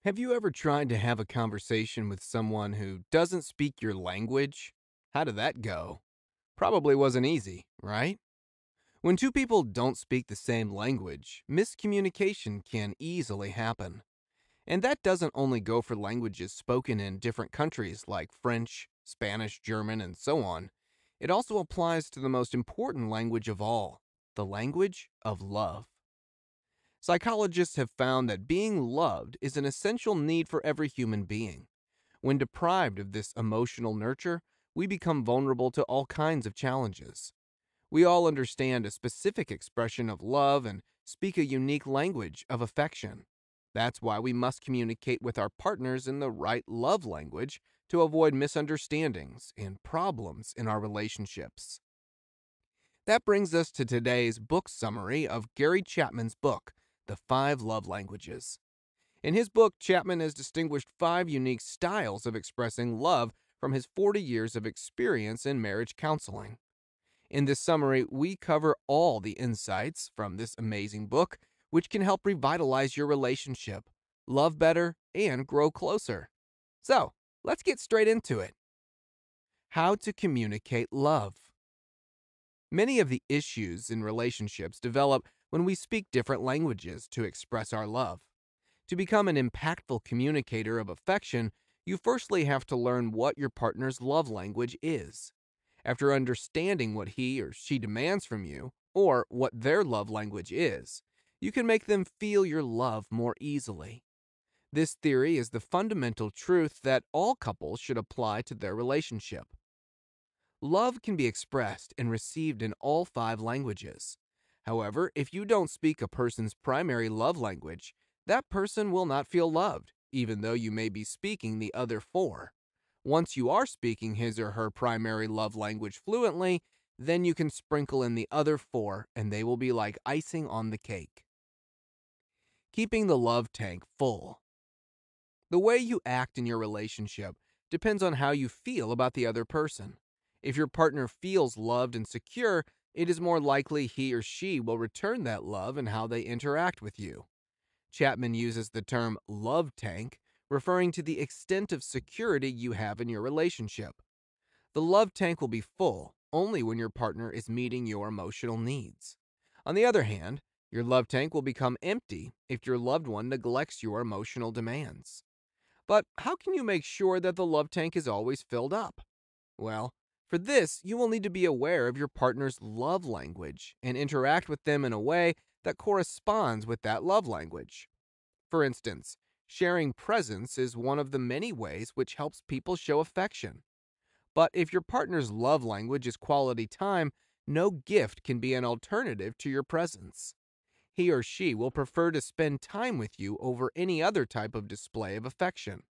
Have you ever tried to have a conversation with someone who doesn't speak your language? How did that go? Probably wasn't easy, right? When two people don't speak the same language, miscommunication can easily happen. And that doesn't only go for languages spoken in different countries like French, Spanish, German, and so on. It also applies to the most important language of all, the language of love. Psychologists have found that being loved is an essential need for every human being. When deprived of this emotional nurture, we become vulnerable to all kinds of challenges. We all understand a specific expression of love and speak a unique language of affection. That's why we must communicate with our partners in the right love language to avoid misunderstandings and problems in our relationships. That brings us to today's book summary of Gary Chapman's book, The Five Love Languages. In his book, Chapman has distinguished five unique styles of expressing love from his 40 years of experience in marriage counseling. In this summary, we cover all the insights from this amazing book, which can help revitalize your relationship, love better, and grow closer. So, let's get straight into it. How to communicate love. Many of the issues in relationships develop when we speak different languages to express our love. To become an impactful communicator of affection, you firstly have to learn what your partner's love language is. After understanding what he or she demands from you, or what their love language is, you can make them feel your love more easily. This theory is the fundamental truth that all couples should apply to their relationship. Love can be expressed and received in all five languages. However, if you don't speak a person's primary love language, that person will not feel loved, even though you may be speaking the other four. Once you are speaking his or her primary love language fluently, then you can sprinkle in the other four and they will be like icing on the cake. Keeping the love tank full. The way you act in your relationship depends on how you feel about the other person. If your partner feels loved and secure, it is more likely he or she will return that love in how they interact with you. Chapman uses the term love tank, referring to the extent of security you have in your relationship. The love tank will be full only when your partner is meeting your emotional needs. On the other hand, your love tank will become empty if your loved one neglects your emotional demands. But how can you make sure that the love tank is always filled up? Well, for this, you will need to be aware of your partner's love language and interact with them in a way that corresponds with that love language. For instance, sharing presents is one of the many ways which helps people show affection. But if your partner's love language is quality time, no gift can be an alternative to your presence. He or she will prefer to spend time with you over any other type of display of affection.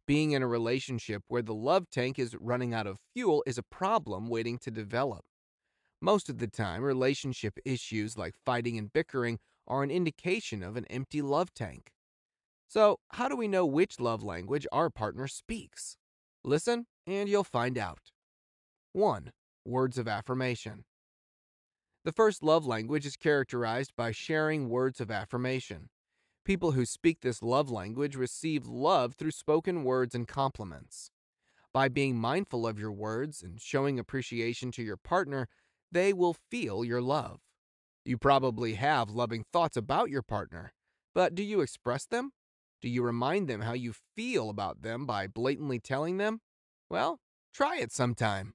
Being in a relationship where the love tank is running out of fuel is a problem waiting to develop. Most of the time, relationship issues like fighting and bickering are an indication of an empty love tank. So, how do we know which love language our partner speaks? Listen, and you'll find out. 1. Words of affirmation. The first love language is characterized by sharing words of affirmation. People who speak this love language receive love through spoken words and compliments. By being mindful of your words and showing appreciation to your partner, they will feel your love. You probably have loving thoughts about your partner, but do you express them? Do you remind them how you feel about them by blatantly telling them? Well, try it sometime.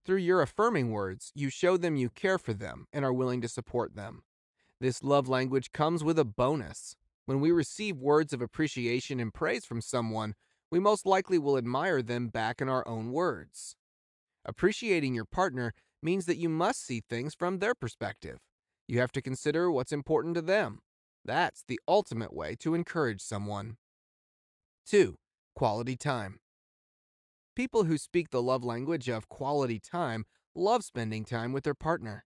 Through your affirming words, you show them you care for them and are willing to support them. This love language comes with a bonus. When we receive words of appreciation and praise from someone, we most likely will admire them back in our own words. Appreciating your partner means that you must see things from their perspective. You have to consider what's important to them. That's the ultimate way to encourage someone. 2. Quality time. People who speak the love language of quality time love spending time with their partner.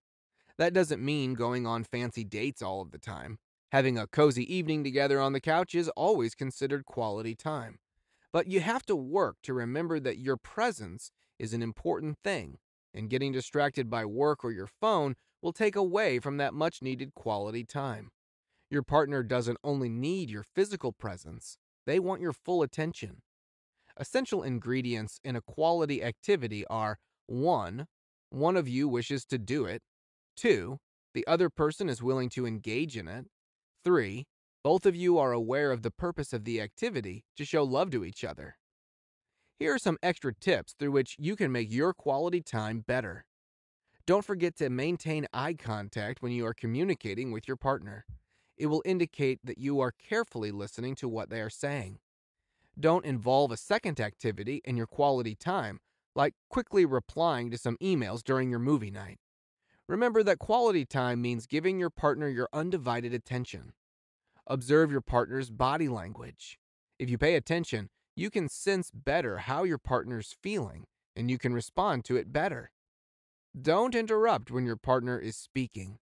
That doesn't mean going on fancy dates all of the time. Having a cozy evening together on the couch is always considered quality time. But you have to work to remember that your presence is an important thing, and getting distracted by work or your phone will take away from that much needed quality time. Your partner doesn't only need your physical presence, they want your full attention. Essential ingredients in a quality activity are 1. One of you wishes to do it. 2. The other person is willing to engage in it. 3. Both of you are aware of the purpose of the activity to show love to each other. Here are some extra tips through which you can make your quality time better. Don't forget to maintain eye contact when you are communicating with your partner. It will indicate that you are carefully listening to what they are saying. Don't involve a second activity in your quality time, like quickly replying to some emails during your movie night. Remember that quality time means giving your partner your undivided attention. Observe your partner's body language. If you pay attention, you can sense better how your partner's feeling, and you can respond to it better. Don't interrupt when your partner is speaking.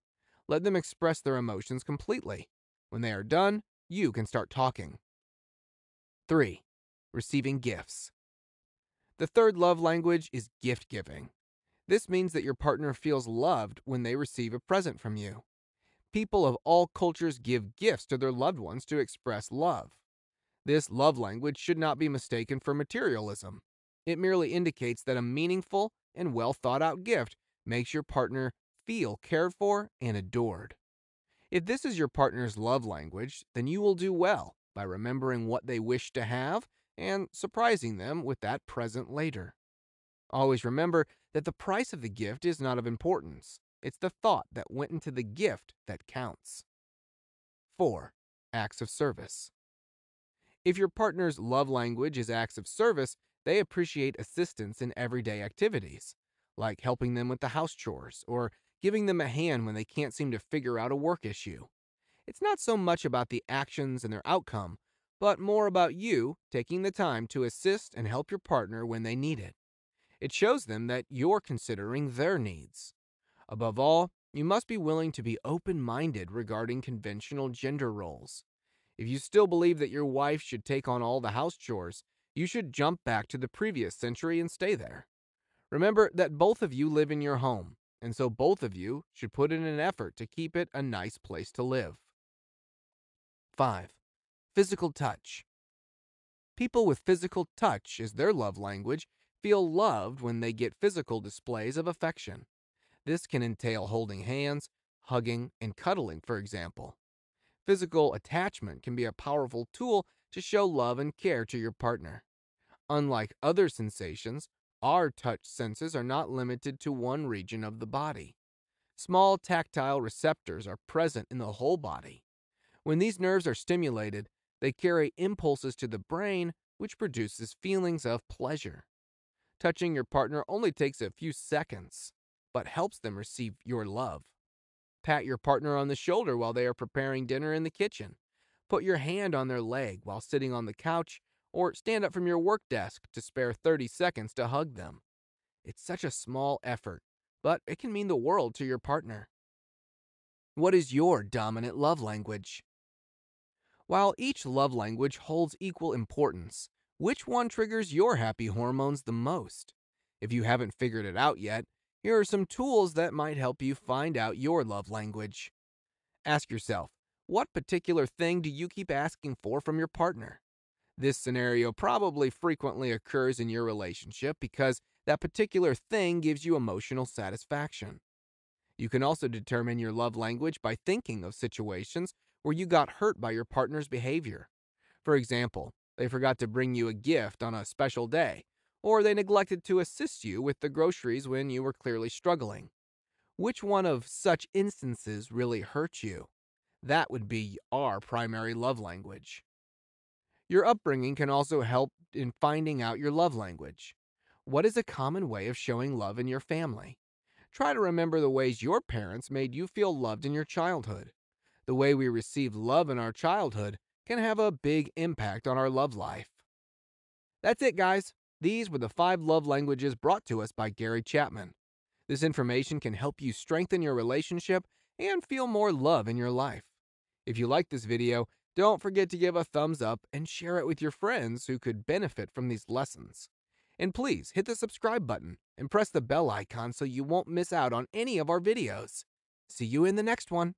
Let them express their emotions completely. When they are done, you can start talking. 3. Receiving gifts. The third love language is gift giving. This means that your partner feels loved when they receive a present from you. People of all cultures give gifts to their loved ones to express love. This love language should not be mistaken for materialism. It merely indicates that a meaningful and well thought out gift makes your partner feel cared for and adored. If this is your partner's love language, then you will do well by remembering what they wish to have and surprising them with that present later. Always remember that the price of the gift is not of importance. It's the thought that went into the gift that counts. 4. Acts of service. If your partner's love language is acts of service, they appreciate assistance in everyday activities, like helping them with the house chores or giving them a hand when they can't seem to figure out a work issue. It's not so much about the actions and their outcome, but more about you taking the time to assist and help your partner when they need it. It shows them that you're considering their needs. Above all, you must be willing to be open-minded regarding conventional gender roles. If you still believe that your wife should take on all the house chores, you should jump back to the previous century and stay there. Remember that both of you live in your home, and so both of you should put in an effort to keep it a nice place to live. 5. Physical touch. People with physical touch as their love language feel loved when they get physical displays of affection. This can entail holding hands, hugging, and cuddling, for example. Physical attachment can be a powerful tool to show love and care to your partner. Unlike other sensations, our touch senses are not limited to one region of the body. Small tactile receptors are present in the whole body. When these nerves are stimulated, they carry impulses to the brain, which produces feelings of pleasure. Touching your partner only takes a few seconds, but helps them receive your love. Pat your partner on the shoulder while they are preparing dinner in the kitchen. Put your hand on their leg while sitting on the couch, or stand up from your work desk to spare 30 seconds to hug them. It's such a small effort, but it can mean the world to your partner. What is your dominant love language? While each love language holds equal importance, which one triggers your happy hormones the most? If you haven't figured it out yet, here are some tools that might help you find out your love language. Ask yourself, what particular thing do you keep asking for from your partner? This scenario probably frequently occurs in your relationship because that particular thing gives you emotional satisfaction. You can also determine your love language by thinking of situations where you got hurt by your partner's behavior. For example, they forgot to bring you a gift on a special day, or they neglected to assist you with the groceries when you were clearly struggling. Which one of such instances really hurt you? That would be our primary love language. Your upbringing can also help in finding out your love language. What is a common way of showing love in your family? Try to remember the ways your parents made you feel loved in your childhood. The way we receive love in our childhood can have a big impact on our love life. That's it, guys. These were the 5 love languages brought to us by Gary Chapman. This information can help you strengthen your relationship and feel more love in your life. If you like this video, don't forget to give a thumbs up and share it with your friends who could benefit from these lessons. And please hit the subscribe button and press the bell icon so you won't miss out on any of our videos. See you in the next one.